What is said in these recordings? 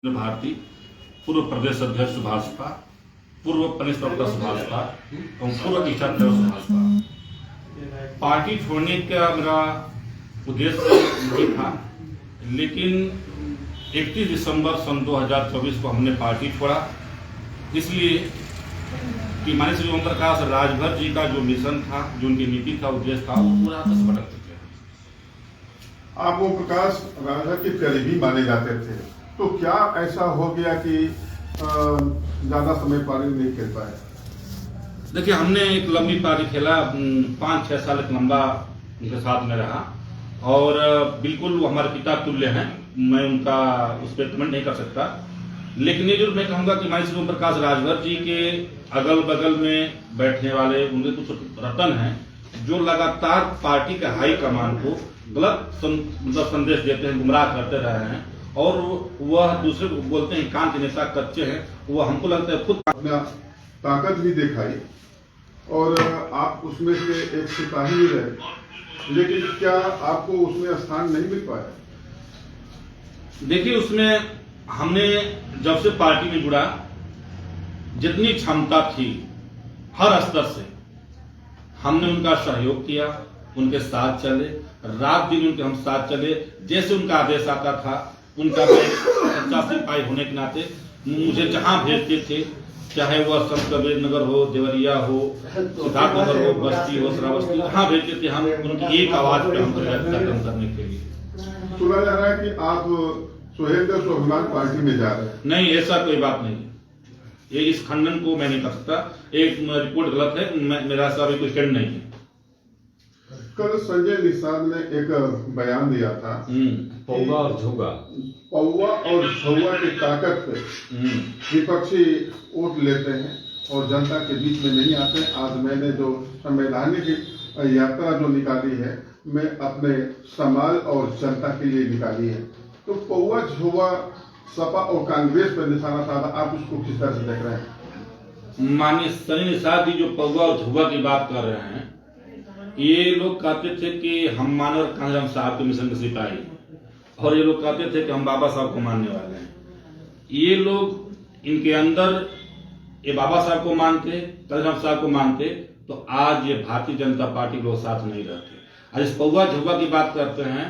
भारती, पूर्व प्रदेश अध्यक्ष भाजपा, पूर्व प्रदेश प्रवक्ता भाजपा और पूर्व इच्छा भाजपा। पार्टी छोड़ने का मेरा उद्देश्य नहीं था, लेकिन 31 दिसंबर सन 2024 को हमने पार्टी छोड़ा, इसलिए कि माननीय श्री ओम प्रकाश राजभर जी का जो मिशन था, जो उनकी नीति था, उद्देश्य था, वो पूरा दस भटक चुके हैं। आप ओम प्रकाश राजभर के करीबी माने जाते थे, तो क्या ऐसा हो गया कि ज्यादा समय पारी नहीं खेल पाए? देखिए, हमने एक लंबी पारी खेला, 5-6 साल एक लंबा उनके साथ में रहा और बिल्कुल वो हमारे पिता तुल्य हैं। मैं उनका उस पर कमेंट नहीं कर सकता, लेकिन ये जरूर मैं कहूंगा कि माननीय श्री ओम प्रकाश राजभर जी के अगल बगल में बैठने वाले उनके कुछ रतन हैं जो लगातार पार्टी के हाई कमान को गलत संदेश देते हैं, गुमराह करते रहे हैं और वह दूसरे को बोलते हैं कान के नेता कच्चे हैं। वह हमको लगता है खुद अपना ताकत भी दिखाई और आप उसमें से एक सिपाही भी रहे, लेकिन क्या आपको उसमें स्थान नहीं मिल पाया? देखिए, उसमें हमने जब से पार्टी में जुड़ा, जितनी क्षमता थी हर स्तर से हमने उनका सहयोग किया, उनके साथ चले, रात दिन उनके हम साथ चले। जैसे उनका आदेश आता था, उनका सच्चा सिपाही होने के नाते मुझे जहां भेजते थे, चाहे वह संत कबीर नगर हो, देवरिया हो, सिद्धार्थ नगर हो, बस्ती हो, श्रावस्ती, जहां भेजते थे हम उनकी एक आवाज पे हम काम करने के लिए। सुना जा रहा है कि आप सुहेलदेव स्वाभिमान पार्टी में जा रहे हैं। नहीं, ऐसा कोई बात नहीं है। ये इस खंडन को मैं नहीं कर सकता, एक रिपोर्ट गलत है, मेरा ऐसा अभी कोई स्टैंड नहीं है। कल संजय निषाद ने एक बयान दिया था, पौवा और झोगा की ताकत पे विपक्षी वोट लेते हैं और जनता के बीच में नहीं आते हैं। आज मैंने जो संवैधानिक यात्रा जो निकाली है, मैं अपने समाज और जनता के लिए निकाली है। तो पौवा झोगा सपा और कांग्रेस पर निशाना साधा, आप उसको किस तरह से देख रहे हैं? माननीय संजय निषाद जी जो पौवा और झुआ की बात कर रहे हैं, ये लोग कहते थे कि हम मानव कांजम साहब के मिशन के सिपाही, और ये लोग कहते थे कि हम बाबा साहब को मानने वाले हैं। ये लोग इनके अंदर ये बाबा साहब को मानते, कांजम साहब को मानते, तो आज ये भारतीय जनता पार्टी लोग साथ नहीं रहते। आज इस पौवा झुआ की बात करते हैं।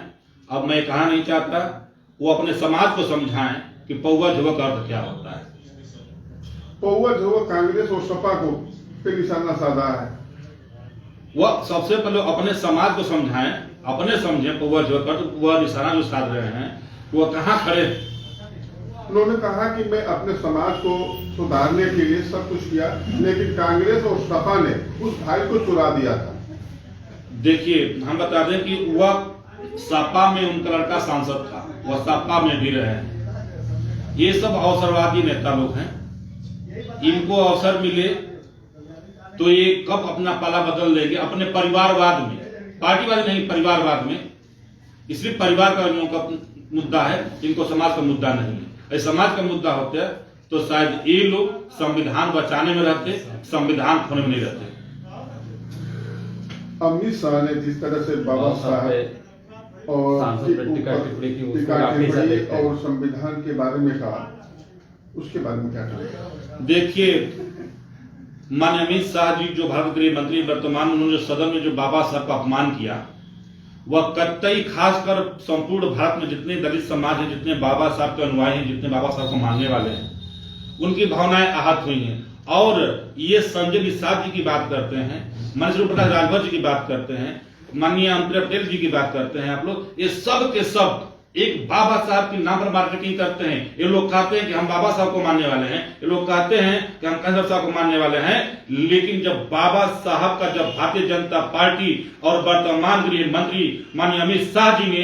अब मैं कहना नहीं चाहता, वो अपने समाज को समझाएं कि पौवा झुआ का अर्थ क्या होता है। पौवा झोगा कांग्रेस और सपा को पे निशाना साधा है। वह सबसे पहले अपने समाज को समझाएं, अपने समझे पौवा झुआ का वह निशाना जो साध रहे हैं वह कहाँ खड़े। उन्होंने कहा कि मैं अपने समाज को सुधारने के लिए सब कुछ किया, लेकिन कांग्रेस और सपा ने उस भाई को चुरा दिया था। देखिए, हम बता दें कि वह सपा में उनका लड़का सांसद था, वह सपा में भी रहे हैं। ये सब अवसरवादी नेता लोग हैं, इनको अवसर मिले तो ये कब अपना पाला बदल लेंगे अपने परिवारवाद में, पार्टीवाद नहीं, परिवारवाद में। इसलिए परिवार का इनका मुद्दा है, इनको समाज का मुद्दा नहीं है। अगर समाज का मुद्दा होता है तो शायद ये लोग संविधान बचाने में रहते, संविधान खोने में नहीं रहते। अमित शाह ने जिस तरह से बाबा साहब और टिप्पणी और संविधान के बारे में कहा, उसके बारे में क्या कहेंगे? देखिए, माननीय अमित शाह जी जो भारत गृह मंत्री वर्तमान, उन्होंने सदन में जो बाबा साहब का अपमान किया, वह कतई खासकर संपूर्ण भारत में जितने दलित समाज है, जितने बाबा साहब के अनुयायी हैं, जितने बाबा साहब को मानने वाले हैं, उनकी भावनाएं आहत हुई हैं। और ये संजय निषाद जी की बात करते हैं, माननीय श्री प्रकाश राजभर जी की बात करते हैं, माननीय अंतरा पटेल जी की बात करते हैं, आप लोग ये सब के सब एक बाबा साहब के नाम पर मार्केटिंग करते हैं। ये लोग कहते हैं कि हम बाबा साहब को मानने वाले हैं, ये लोग कहते हैं कि हम कांजम साहब को मानने वाले हैं, लेकिन जब बाबा साहब का जब भारतीय जनता पार्टी और वर्तमान गृह मंत्री माननीय अमित शाह जी ने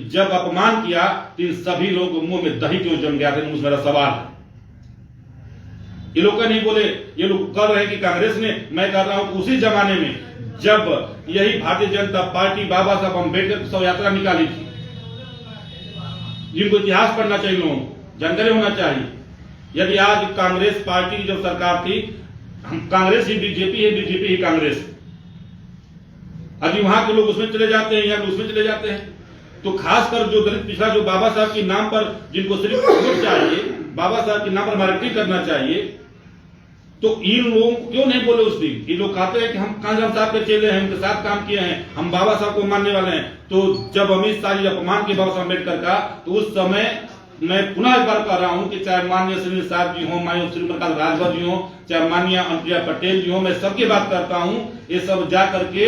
जब अपमान किया, तो इन सभी लोगों के मुंह में दही क्यों जम गया था, मुझे मेरा सवाल है। ये लोग नहीं बोले, ये लोग कर रहे कि कांग्रेस ने, मैं कह रहा हूं उसी जमाने में जब यही भारतीय जनता पार्टी बाबा साहब अम्बेडकर की शव यात्रा निकाली थी, जिनको इतिहास पढ़ना चाहिए, लोगों को जानकारी होना चाहिए। यदि आज कांग्रेस पार्टी की जब सरकार थी, हम कांग्रेस ही बीजेपी है, बीजेपी ही कांग्रेस, अभी वहां के लोग उसमें चले जाते हैं, यहाँ उसमें चले जाते हैं। तो खासकर जो दलित पिछड़ा जो बाबा साहब के नाम पर जिनको सिर्फ वोट चाहिए, बाबा साहब के नाम पर मार्केटिंग करना चाहिए, तो इन लोगों को क्यों नहीं बोले उस दिन? ये लोग कहते हैं कि हम कांजाम साहब के चेले हैं, उनके साथ काम किए हैं, हम बाबा साहब को मानने वाले हैं। तो जब अमित शाह जी अपमान किए बाबा साहब अम्बेडकर का, तो उस समय मैं पुनः एक बार कह रहा हूं कि चाहे माननीय सुनील साहब जी हो, माननीय श्रीप्रकाश राजभर जी हो, चाहे माननीय अनुप्रिया पटेल जी हो, मैं सबकी बात करता हूं। ये सब जा करके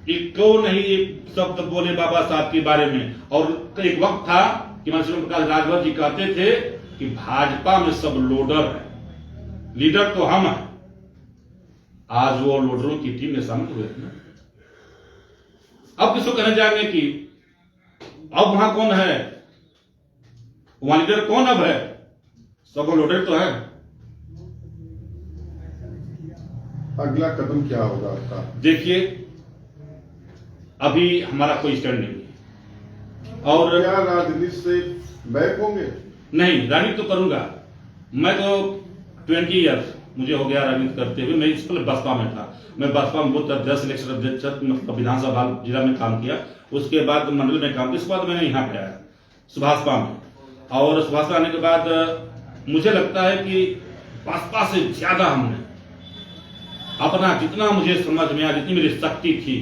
एक क्यों नहीं एक शब्द बोले बाबा साहब के बारे में। और एक वक्त था कि माननीय श्रीप्रकाश राजभर जी कहते थे कि भाजपा में सब लोडर है, लीडर तो हम हैं। आज वो लोडरों की टीम में शामिल हुए थे। अब किसको कहने जाएंगे कि अब वहां कौन है, वहां लीडर कौन अब है? सब लोडर तो है। अगला कदम क्या होगा आपका? देखिए, अभी हमारा कोई स्टैंड नहीं है। और क्या राजनीति से बैक होंगे? नहीं, राजनीति तो करूंगा। मैं तो 20 ईयर्स मुझे हो गया राजनीति करते हुए। मैं इस पहले बसपा में था। मैं बसपा में बूथ अध्यक्ष, इलेक्शन अध्यक्ष, मतलब विधानसभा जिला में काम किया। उसके बाद मंडल में काम किया। इसके बाद मैंने यहाँ पे आया सुभाषपा में। और सुभाषपा आने के बाद मुझे लगता है कि बसपा से ज्यादा हमने अपना जितना मुझे समझ में आया, जितनी मेरी शक्ति थी,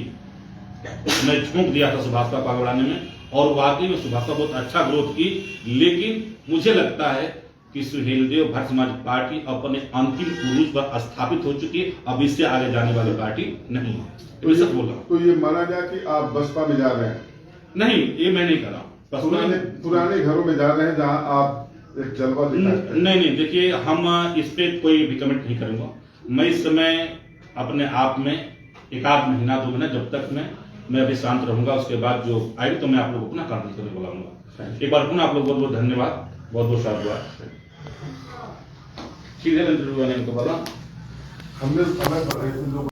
मैं झोंक दिया था सुभाषपा को आगे बढ़ाने में। और वाकई में सुभाषपा बहुत अच्छा ग्रोथ की। लेकिन मुझे लगता है कि सुहेलदेव भारतीय समाज पार्टी अपने अंतिम उरूज पर स्थापित हो चुकी है। अब इससे आगे जाने वाली पार्टी नहीं है। तो सच बोल रहा हूं। तो ये माना जाए कि आप बसपा में जा रहे हैं? नहीं, ये मैं नहीं कर रहा हूं। पुराने घरों में जा रहे हैं जहां आप एक जलवा दिखाते हैं। नहीं, देखिए, हम इस पे कोई भी कमेंट नहीं करूंगा। मैं इस समय अपने आप में एक आध महीना 2 महीना जब तक मैं अभी शांत रहूंगा, उसके बाद जो आएगी तो मैं आप लोगों को पुनः कार्य करने बुलाऊंगा। एक बार पुनः आप लोग बहुत बहुत धन्यवाद, बहुत बहुत शाबाश। ठीक है, इंटरव्यू आने को बोला हमने समय पर